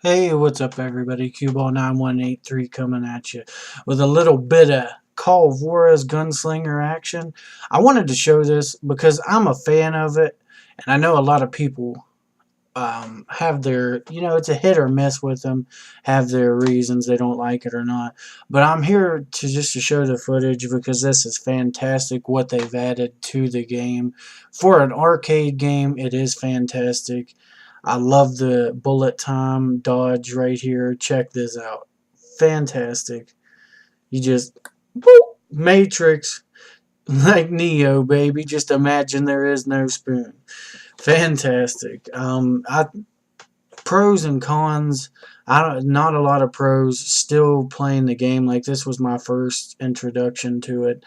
Hey, what's up, everybody? Cuball9183 coming at you with a little bit of Call of Juarez Gunslinger action. I wanted to show this because I'm a fan of it, and I know a lot of people have their, it's a hit or miss with them, have their reasons they don't like it or not. But I'm here to show the footage because this is fantastic what they've added to the game. For an arcade game, it is fantastic. I love the bullet time dodge right here. Check this out. Fantastic. You just boop, Matrix like Neo, baby. Just imagine there is no spoon. Fantastic. Pros and cons. Not a lot of pros still playing the game. Like, this was my first introduction to it,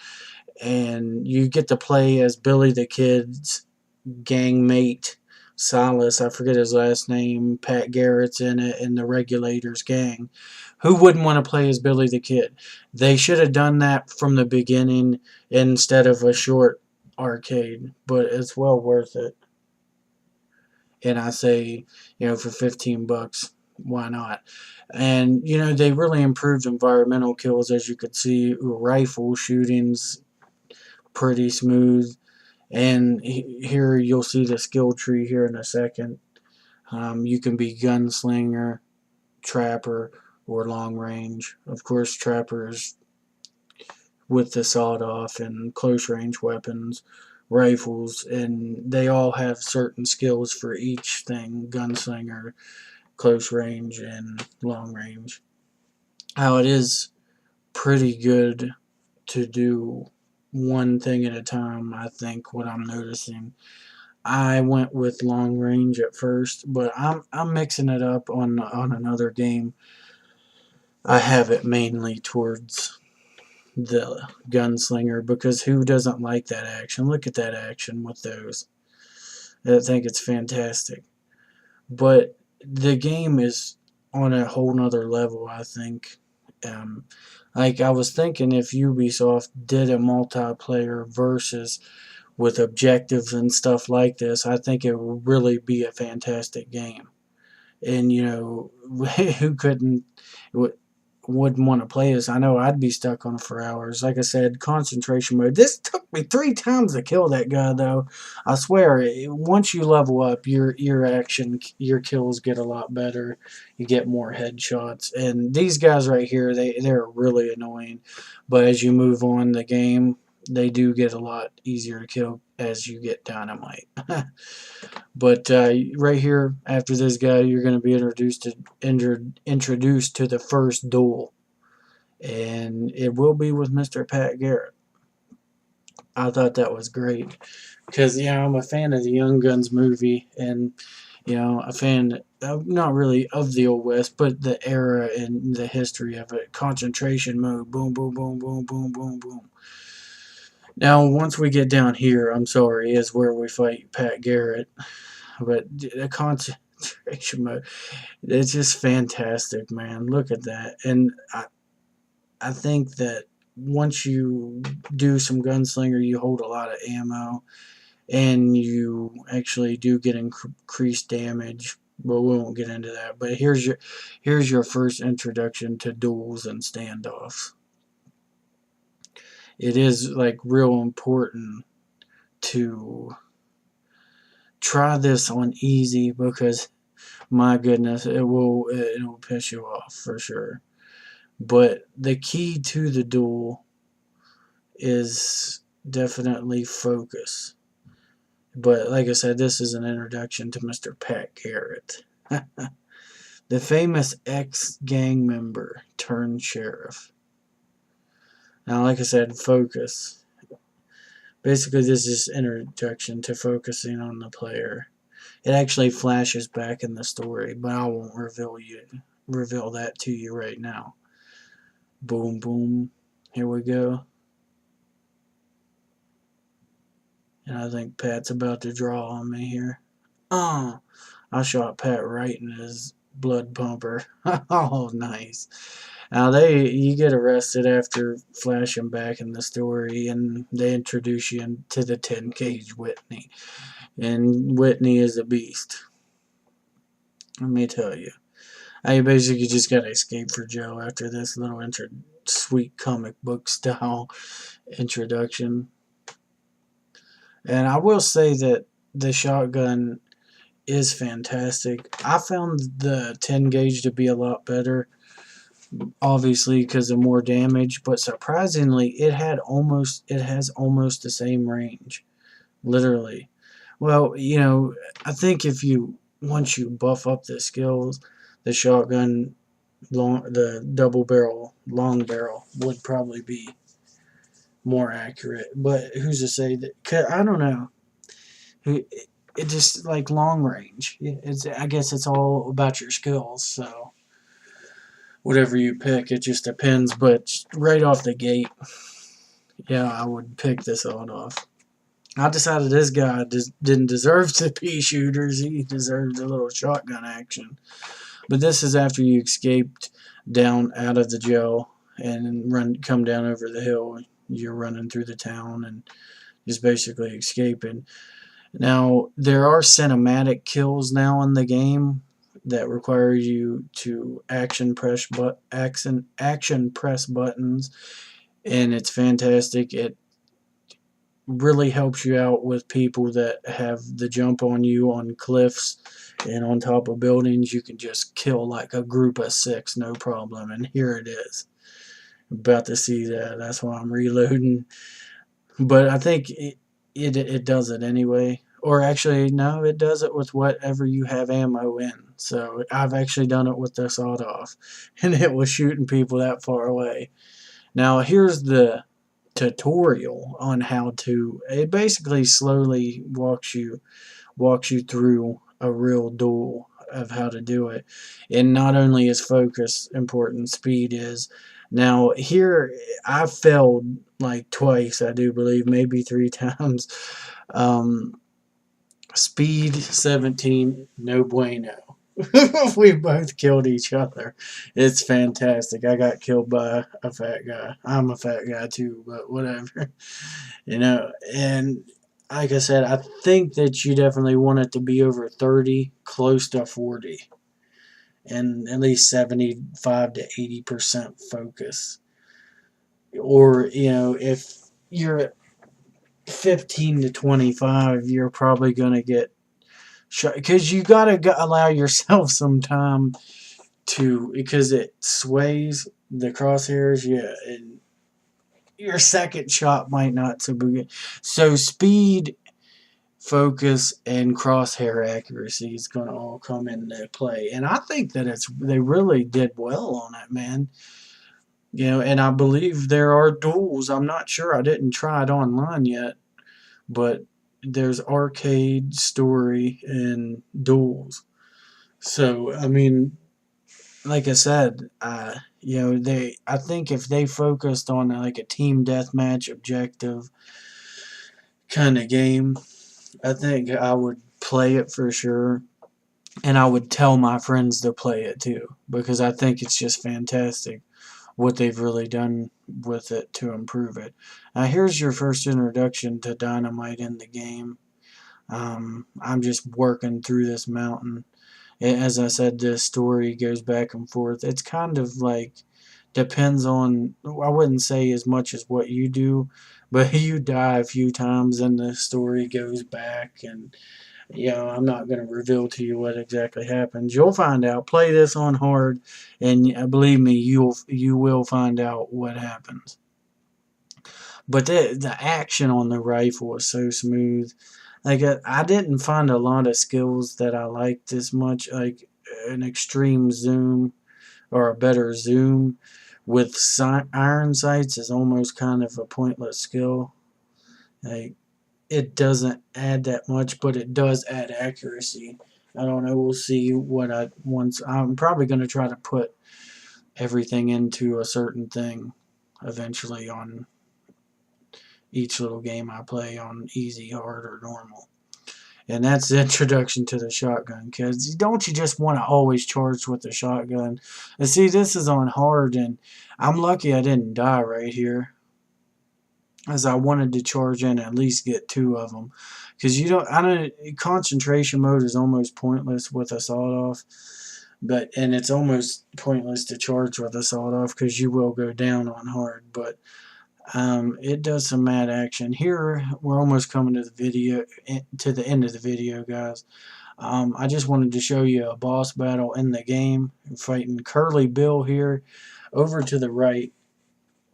and you get to play as Billy the Kid's gang mate, Silas. I forget his last name. Pat Garrett's in it, in the Regulators gang. Who wouldn't want to play as Billy the Kid? They should have done that from the beginning instead of a short arcade, but it's well worth it. And I say, for 15 bucks, why not? And they really improved environmental kills, as you could see. Rifle shootings pretty smooth, and here you'll see the skill tree here in a second. You can be gunslinger, trapper, or long range. Of course, trappers with the sawed off and close range weapons, rifles, and they all have certain skills for each thing: gunslinger, close range, and long range. How it is pretty good to do one thing at a time, I think, what I'm noticing. I went with long range at first, but I'm mixing it up on another game. I have it mainly towards the gunslinger, because who doesn't like that action? Look at that action with those. I think it's fantastic. But the game is on a whole nother level, I think. Um, like, I was thinking, if Ubisoft did a multiplayer versus with objectives and stuff like this, I think it would really be a fantastic game. And who couldn't, wouldn't want to play this? I know I'd be stuck on it for hours. Like I said, concentration mode. This took me 3 times to kill that guy, though. I swear, once you level up, your kills get a lot better. You get more headshots, and these guys right here, they're really annoying. But as you move on the game, they do get a lot easier to kill as you get dynamite. But right here, after this guy, you're going to be introduced to the first duel, and it will be with Mr. Pat Garrett. I thought that was great because I'm a fan of the Young Guns movie, and a fan of, not really of the Old West, but the era and the history of it. Concentration mode, boom, boom, boom, boom, boom, boom, boom. Now, once we get down here, I'm sorry, is where we fight Pat Garrett. But the concentration mode, it's just fantastic, man. Look at that. And I think that once you do some gunslinger, you hold a lot of ammo, and you actually do get increased damage. But we won't get into that. But here's your first introduction to duels and standoffs. It is like real important to try this on easy, because my goodness, it'll piss you off for sure. But the key to the duel is definitely focus. But like I said, this is an introduction to Mr. Pat Garrett, the famous ex-gang member turned sheriff. Now, like I said, focus. Basically, this is introduction to focusing on the player. It actually flashes back in the story, but I won't reveal that to you right now. Boom, boom. Here we go. And I think Pat's about to draw on me here. Oh, I shot Pat right in his blood pumper. Oh, nice. Now you get arrested after flashing back in the story, and they introduce you to the 10 Cage Whitney. And Whitney is a beast. Let me tell you. I basically just got to escape for Joe after this little sweet comic book style introduction. And I will say that the shotgun is fantastic. I found the 10 gauge to be a lot better, obviously because of more damage, but surprisingly, it has almost the same range, literally. Well, I think if you once you buff up the skills, the shotgun the double barrel, long barrel would probably be more accurate. But who's to say that? 'Cause I don't know. It just like long range. I guess it's all about your skills. So whatever you pick, it just depends. But right off the gate, yeah, I would pick this out off. I decided this guy didn't deserve to be shooters. He deserved a little shotgun action. But this is after you escaped down out of the jail and come down over the hill. You're running through the town and just basically escaping. Now there are cinematic kills now in the game that require you to action press buttons, and it's fantastic. It really helps you out with people that have the jump on you on cliffs and on top of buildings. You can just kill like a group of 6, no problem. And here it is. About to see that. That's why I'm reloading. But I think it does it anyway. Or actually, no, it does it with whatever you have ammo in. So I've actually done it with the sawed-off, and it was shooting people that far away. Now here's the tutorial on how to. It basically slowly walks you through a real duel of how to do it. And not only is focus important, speed is. Now here I failed like twice, I do believe, maybe 3 times. Um, Speed 17, no bueno. We both killed each other. It's fantastic. I got killed by a fat guy. I'm a fat guy too, but whatever. And like I said, I think that you definitely want it to be over 30, close to 40, and at least 75 to 80% focus. Or, if you're at 15 to 25, you're probably going to get shot because you got to allow yourself some time because it sways the crosshairs. Yeah, and your second shot might not so be good. So speed, focus, and crosshair accuracy is going to all come into play. And I think that they really did well on it, man. And I believe there are duels. I'm not sure. I didn't try it online yet, but there's arcade, story, and duels. So I mean, like I said, I think if they focused on like a team deathmatch objective kind of game, I think I would play it for sure, and I would tell my friends to play it too because I think it's just fantastic what they've really done with it to improve it. Now here's your first introduction to dynamite in the game. I'm just working through this mountain. As I said, the story goes back and forth. It's kind of like depends on, I wouldn't say as much as what you do, but you die a few times and the story goes back. And I'm not going to reveal to you what exactly happens. You'll find out. Play this on hard, and believe me, you will find out what happens. But the action on the rifle was so smooth. Like I didn't find a lot of skills that I liked as much. Like an extreme zoom or a better zoom with iron sights is almost kind of a pointless skill. Like it doesn't add that much, but it does add accuracy. I don't know. We'll see what I'm probably going to try to put everything into a certain thing eventually on each little game I play on easy, hard, or normal. And that's the introduction to the shotgun, kids. Don't you just want to always charge with the shotgun? And see, this is on hard, and I'm lucky I didn't die right here, as I wanted to charge in and at least get 2 of them. Because concentration mode is almost pointless with a sawed-off. And it's almost pointless to charge with a sawed off because you will go down on hard. But it does some mad action. Here we're almost coming to the end of the video, guys. I just wanted to show you a boss battle in the game. I'm fighting Curly Bill here. Over to the right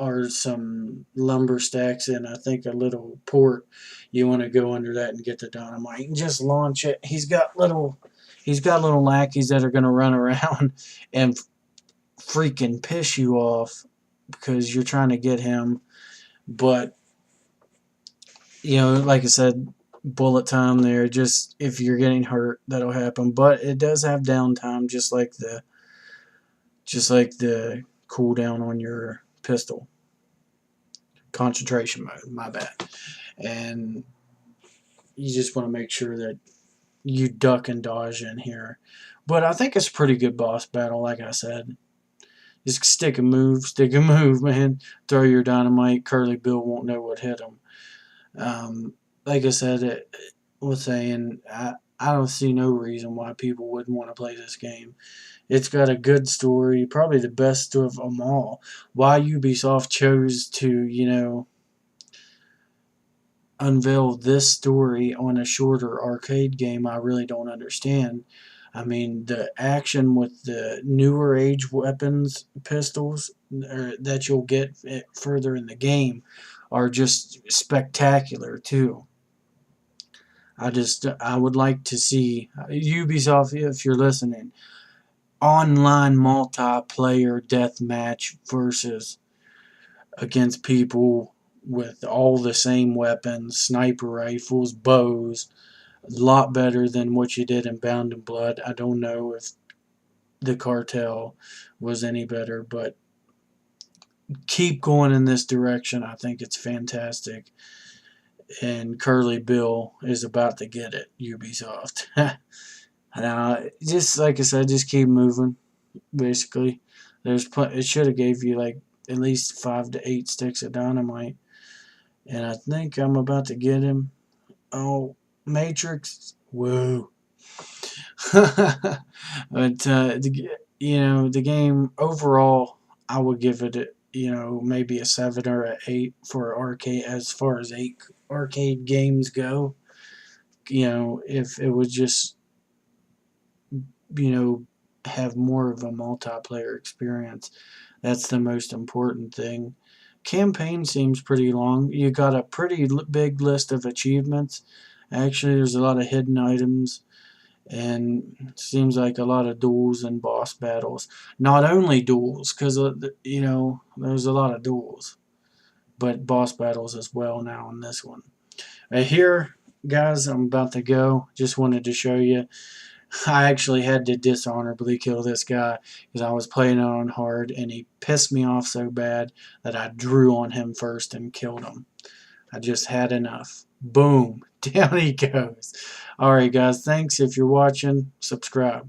are some lumber stacks and I think a little port. You want to go under that and get the dynamite and just launch it. He's got little lackeys that are going to run around and freaking piss you off because you're trying to get him. But like I said, bullet time there. Just if you're getting hurt, that'll happen. But it does have downtime, just like the cooldown on your pistol. Concentration mode, my bad. And you just want to make sure that you duck and dodge in here. But I think it's a pretty good boss battle, like I said. Just stick and move, man. Throw your dynamite. Curly Bill won't know what hit him. Like I said, it was saying, I don't see no reason why people wouldn't want to play this game. It's got a good story, probably the best of them all. Why Ubisoft chose to, unveil this story on a shorter arcade game, I really don't understand. I mean, the action with the newer age weapons, pistols, that you'll get further in the game are just spectacular, too. I would like to see Ubisoft, if you're listening, online multiplayer deathmatch versus against people with all the same weapons, sniper rifles, bows, a lot better than what you did in Bound in Blood. I don't know if the cartel was any better, but keep going in this direction. I think it's fantastic. And Curly Bill is about to get it, Ubisoft. Just like I said, just keep moving. Basically, it should have gave you like at least 5 to 8 sticks of dynamite, and I think I'm about to get him. Oh, Matrix, whoa! But the game overall, I would give it maybe a 7 or an 8 for arcade as far as 8 arcade games go. If it would just have more of a multiplayer experience. That's the most important thing. Campaign seems pretty long. You got a pretty big list of achievements. Actually, there's a lot of hidden items, and seems like a lot of duels and boss battles. Not only duels, because there's a lot of duels, but boss battles as well now in this one. Here, guys, I'm about to go. Just wanted to show you. I actually had to dishonorably kill this guy because I was playing it on hard and he pissed me off so bad that I drew on him first and killed him. I just had enough. Boom. Down he goes. Alright guys, thanks. If you're watching, subscribe.